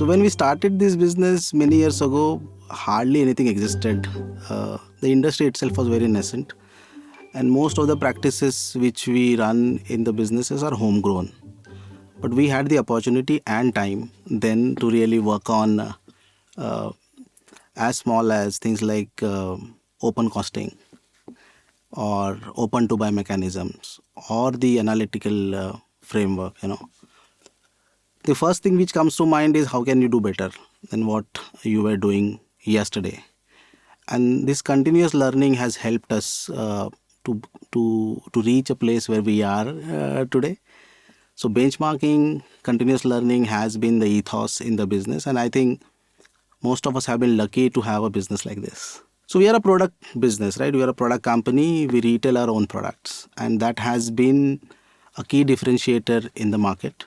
So when we started this business many years ago, hardly anything existed. The industry itself was very nascent, and most of the practices which we run in the businesses are homegrown. But we had the opportunity and time then to really work on uh, as small as things like open costing or open to buy mechanisms or the analytical framework. The first thing which comes to mind is how can you do better than what you were doing yesterday. And this continuous learning has helped us to to reach a place where we are today. So benchmarking, continuous learning has been the ethos in the business, and I think most of us have been lucky to have a business like this. So we are a product business, right? We are a product company. We retail our own products, and that has been a key differentiator in the market.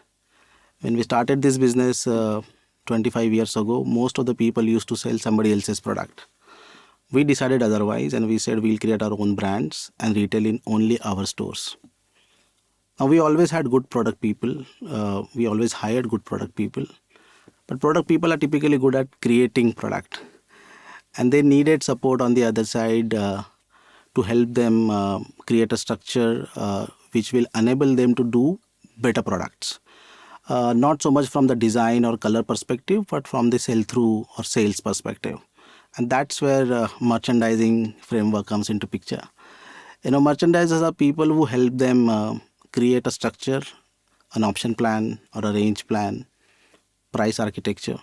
When we started this business 25 years ago, most of the people used to sell somebody else's product. We decided otherwise, and we said we'll create our own brands and retail in only our stores. Now, we always had good product people. We always hired good product people. But product people are typically good at creating product. And they needed support on the other side to help them create a structure which will enable them to do better products. Not so much from the design or color perspective, but from the sell-through or sales perspective. And that's where merchandising framework comes into picture. Merchandisers are people who help them create a structure, an option plan or a range plan, price architecture,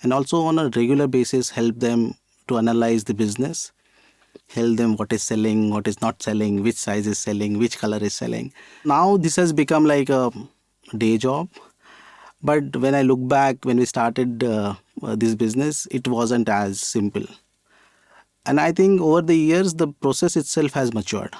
and also on a regular basis help them to analyze the business, help them what is selling, what is not selling, which size is selling, which color is selling. Now this has become like a day job. But when I look back, when we started this business, it wasn't as simple. And I think over the years, the process itself has matured.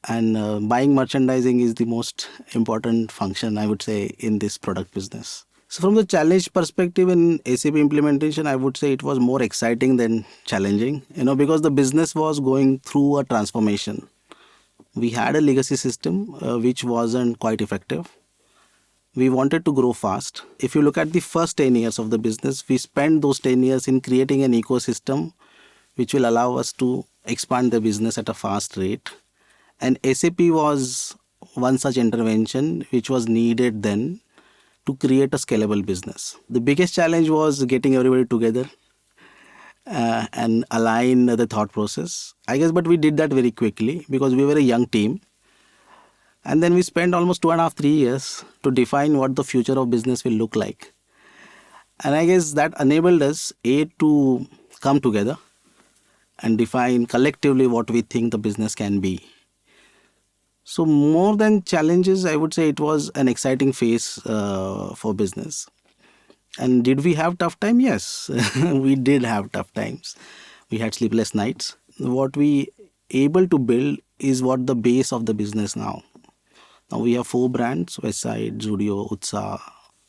And buying merchandising is the most important function, I would say, in this product business. So from the challenge perspective in SAP implementation, I would say it was more exciting than challenging, because the business was going through a transformation. We had a legacy system which wasn't quite effective. We wanted to grow fast. If you look at the first 10 years of the business, we spent those 10 years in creating an ecosystem which will allow us to expand the business at a fast rate. And SAP was one such intervention which was needed then to create a scalable business. The biggest challenge was getting everybody together and align the thought process. I guess, but we did that very quickly because we were a young team. And then we spent almost 2.5, 3 years to define what the future of business will look like. And I guess that enabled us, to come together and define collectively what we think the business can be. So more than challenges, I would say it was an exciting phase for business. And did we have tough time? Yes, we did have tough times. We had sleepless nights. What we able to build is what the base of the business now. Now we have 4 brands: Westside, Zudio, Utsa,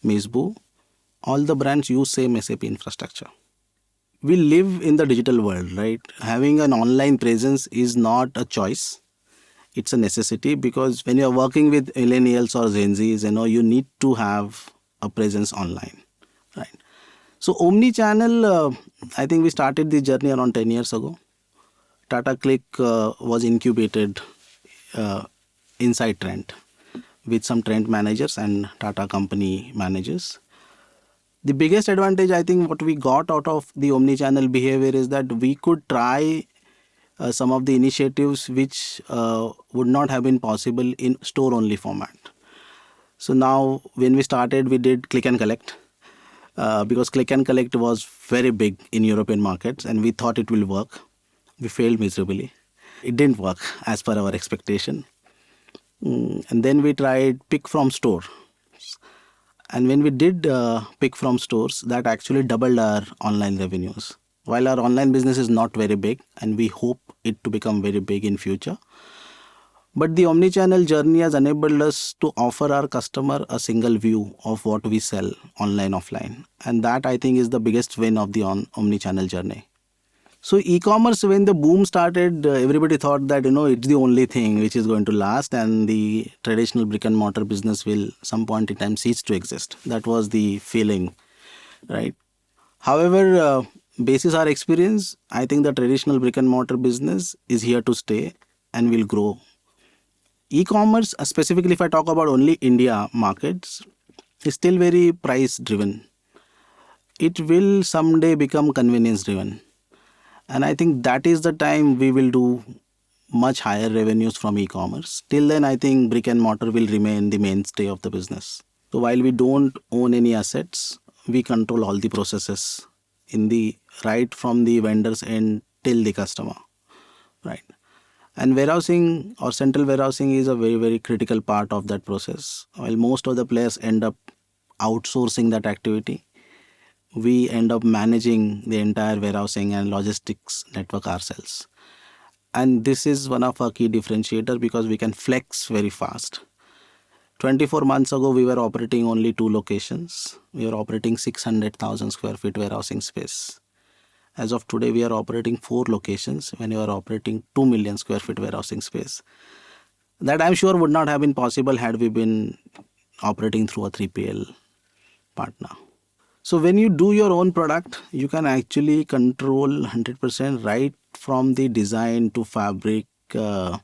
Deboo. All the brands use same SAP infrastructure. We live in the digital world, right? Having an online presence is not a choice. It's a necessity because when you're working with millennials or Gen Zs, you need to have a presence online, right? So omni-channel, I think we started this journey around 10 years ago. Tata Click was incubated inside Trent with some Trent managers and Tata company managers. The biggest advantage, I think, what we got out of the omni-channel behavior is that we could try some of the initiatives which would not have been possible in store-only format. So now when we started, we did click and collect because click and collect was very big in European markets and we thought it will work. We failed miserably. It didn't work as per our expectation. And then we tried pick from store. And when we did pick from stores, that actually doubled our online revenues. While our online business is not very big and we hope it to become very big in future. But the omni-channel journey has enabled us to offer our customer a single view of what we sell online, offline. And that I think is the biggest win of the omni-channel journey. So e-commerce, when the boom started, everybody thought that, it's the only thing which is going to last and the traditional brick and mortar business will some point in time cease to exist. That was the feeling right? However, basis our experience, I think the traditional brick and mortar business is here to stay and will grow. E-commerce, specifically if I talk about only India markets, is still very price driven. It will someday become convenience driven. And I think that is the time we will do much higher revenues from e-commerce. Till then, I think brick and mortar will remain the mainstay of the business. So while we don't own any assets, we control all the processes in the right from the vendor's end till the customer, right? And warehousing or central warehousing is a very, very critical part of that process. While most of the players end up outsourcing that activity, we end up managing the entire warehousing and logistics network ourselves. And this is one of our key differentiator because we can flex very fast. 24 months ago, we were operating only two locations. We were operating 600,000 square feet warehousing space. As of today, we are operating four locations when you are operating 2 million square feet warehousing space. That I'm sure would not have been possible had we been operating through a 3PL partner. So when you do your own product, you can actually control 100% right from the design to fabric to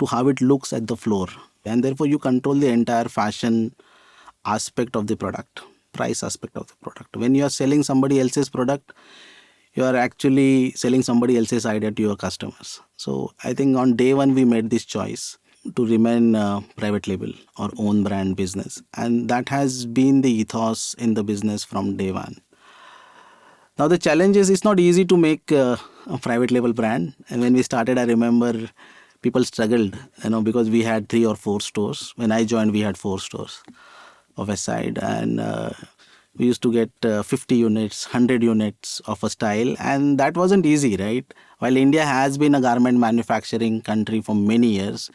how it looks at the floor. And therefore you control the entire fashion aspect of the product, price aspect of the product. When you are selling somebody else's product, you are actually selling somebody else's idea to your customers. So I think on day one we made this choice to remain private label or own brand business, and that has been the ethos in the business from day one. Now the challenge is it's not easy to make a private label brand. And when we started, I remember people struggled, because we had 3 or 4 stores. When I joined, we had 4 stores of Westside, and we used to get 50 units, 100 units of a style, and that wasn't easy, right? While India has been a garment manufacturing country for many years,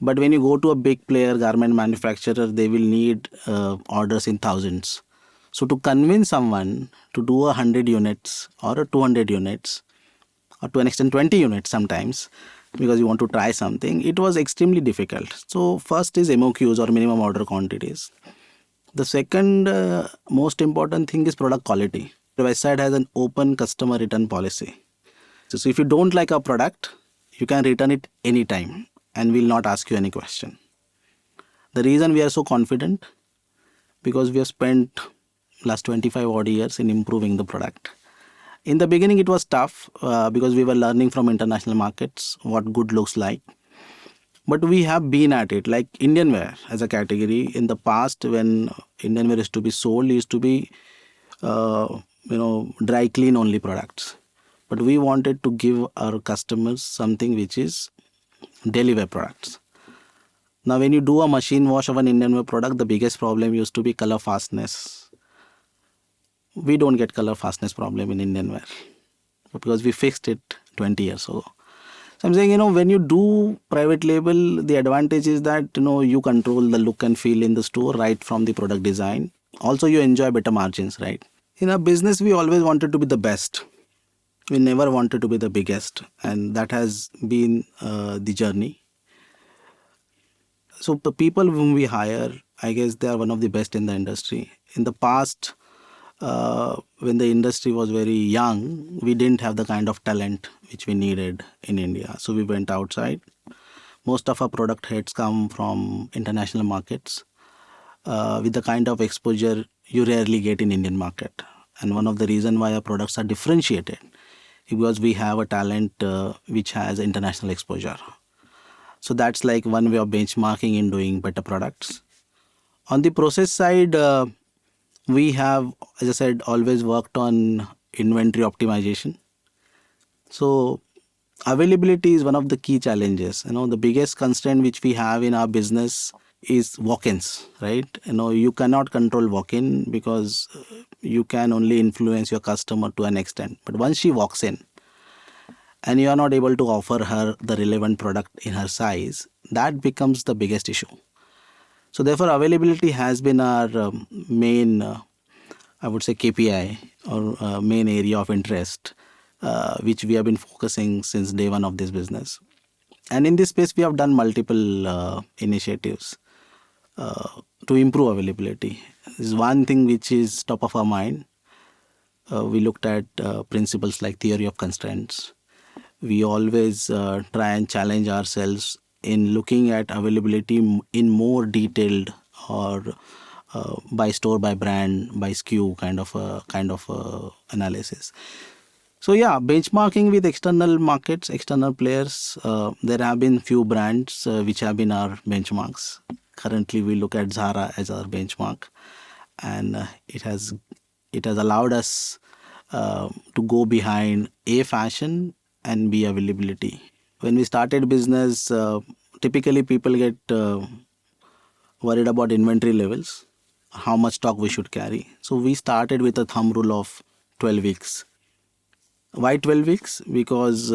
but when you go to a big player, garment manufacturer, they will need orders in thousands. So to convince someone to do 100 units or 200 units, or to an extent 20 units sometimes, because you want to try something, it was extremely difficult. So first is MOQs or minimum order quantities. The second most important thing is product quality. The website has an open customer return policy. So if you don't like a product, you can return it anytime and we'll not ask you any question. The reason we are so confident, because we have spent last 25 odd years in improving the product. In the beginning, it was tough because we were learning from international markets what good looks like. But we have been at it, like Indian wear as a category. In the past, when Indian wear used to be sold, it used to be, dry clean only products. But we wanted to give our customers something which is daily wear products. Now, when you do a machine wash of an Indian wear product, the biggest problem used to be color fastness. We don't get color fastness problem in Indian wear because we fixed it 20 years ago. So I'm saying, when you do private label, the advantage is that, you control the look and feel in the store right from the product design. Also, you enjoy better margins, right? In our business, we always wanted to be the best. We never wanted to be the biggest. And that has been the journey. So the people whom we hire, I guess they are one of the best in the industry. In the past, when the industry was very young, we didn't have the kind of talent which we needed in India. So we went outside. Most of our product heads come from international markets with the kind of exposure you rarely get in Indian market. And one of the reasons why our products are differentiated is because we have a talent which has international exposure. So that's like one way of benchmarking in doing better products. On the process side, we have, as I said, always worked on inventory optimization. So availability is one of the key challenges. The biggest constraint which we have in our business is walk-ins, right? You cannot control walk-in because you can only influence your customer to an extent. But once she walks in and you are not able to offer her the relevant product in her size, that becomes the biggest issue. So therefore, availability has been our main, I would say, KPI or main area of interest, which we have been focusing since day one of this business. And in this space, we have done multiple initiatives to improve availability. This is one thing which is top of our mind. We looked at principles like theory of constraints. We always try and challenge ourselves in looking at availability in more detailed or by store, by brand, by SKU kind of analysis. So yeah, benchmarking with external markets, external players. There have been few brands which have been our benchmarks. Currently, we look at Zara as our benchmark, and it has allowed us to go behind a fashion and b availability. When we started business, typically people get worried about inventory levels, how much stock we should carry. So we started with a thumb rule of 12 weeks. Why 12 weeks? Because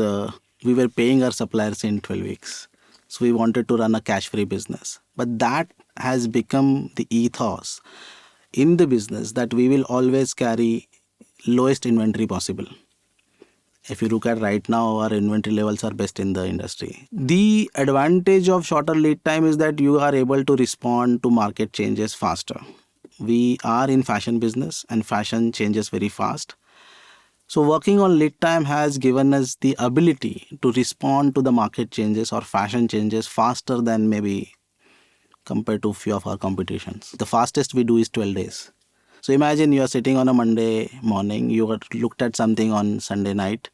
we were paying our suppliers in 12 weeks. So we wanted to run a cash free business. But that has become the ethos in the business, that we will always carry lowest inventory possible. If you look at right now, our inventory levels are best in the industry. The advantage of shorter lead time is that you are able to respond to market changes faster. We are in fashion business and fashion changes very fast. So working on lead time has given us the ability to respond to the market changes or fashion changes faster than maybe compared to few of our competitions. The fastest we do is 12 days. So imagine you are sitting on a Monday morning, you got looked at something on Sunday night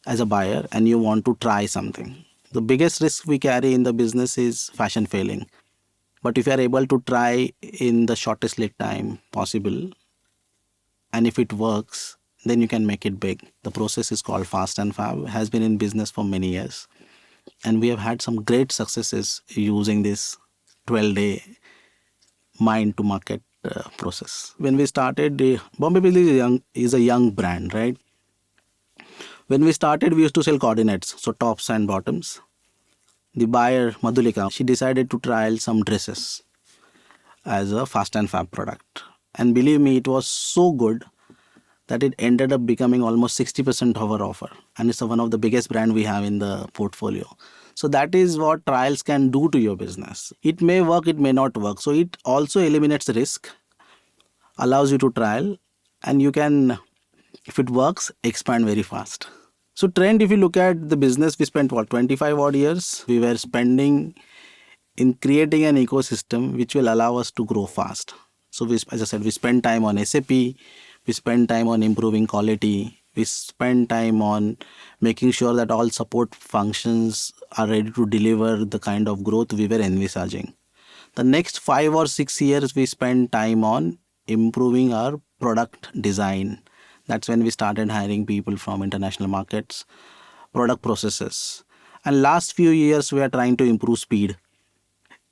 as a buyer and you want to try something. The biggest risk we carry in the business is fashion failing. But if you are able to try in the shortest lead time possible, and if it works, then you can make it big. The process is called Fast and Fab, has been in business for many years. And we have had some great successes using this 12-day mind to market process. When we started, Bombay Bill is a young brand, right? When we started, we used to sell coordinates, so tops and bottoms. The buyer, Madhulika, she decided to trial some dresses as a Fast and Fab product. And believe me, it was so good that it ended up becoming almost 60% of our offer. And it's one of the biggest brand we have in the portfolio. So that is what trials can do to your business. It may work, it may not work. So it also eliminates risk, allows you to trial, and you can, if it works, expand very fast. So Trent, if you look at the business, we spent 25 odd years. We were spending in creating an ecosystem which will allow us to grow fast. So we, as I said, we spend time on SAP, we spend time on improving quality, we spend time on making sure that all support functions are ready to deliver the kind of growth we were envisaging. The next 5 or 6 years, we spend time on improving our product design. That's when we started hiring people from international markets, product processes. And last few years, we are trying to improve speed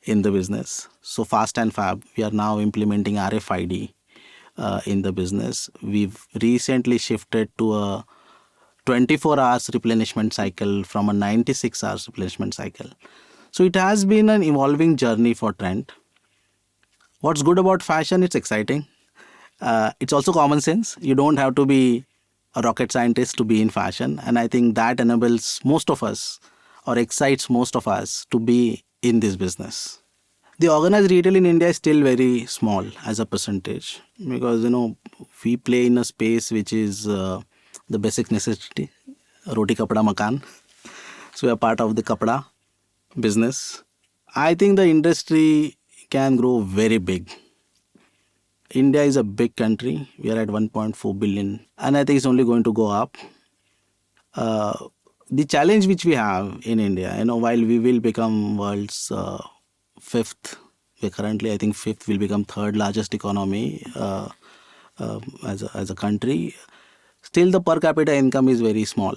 in the business. So Fast and Fab, we are now implementing RFID in the business. We've recently shifted to a 24 hours replenishment cycle from a 96 hours replenishment cycle. So it has been an evolving journey for Trent. What's good about fashion, it's exciting. It's also common sense. You don't have to be a rocket scientist to be in fashion. And I think that enables most of us or excites most of us to be in this business. The organized retail in India is still very small as a percentage because, we play in a space which is the basic necessity, roti kapda makan. So we are part of the kapda business. I think the industry can grow very big. India is a big country. We are at 1.4 billion and I think it's only going to go up. The challenge which we have in India, while we will become world's fifth, we're currently, I think, fifth, will become third largest economy as a country. Still, the per capita income is very small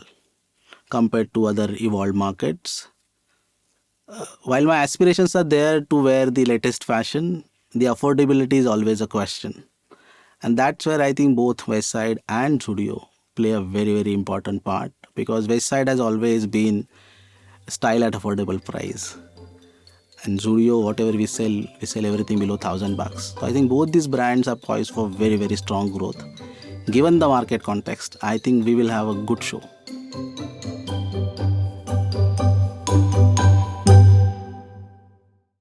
compared to other evolved markets. While my aspirations are there to wear the latest fashion, the affordability is always a question. And that's where I think both Westside and Zudio play a very, very important part, because Westside has always been style at affordable price. And Zudio, whatever we sell everything below $1,000. So I think both these brands are poised for very, very strong growth. Given the market context, I think we will have a good show.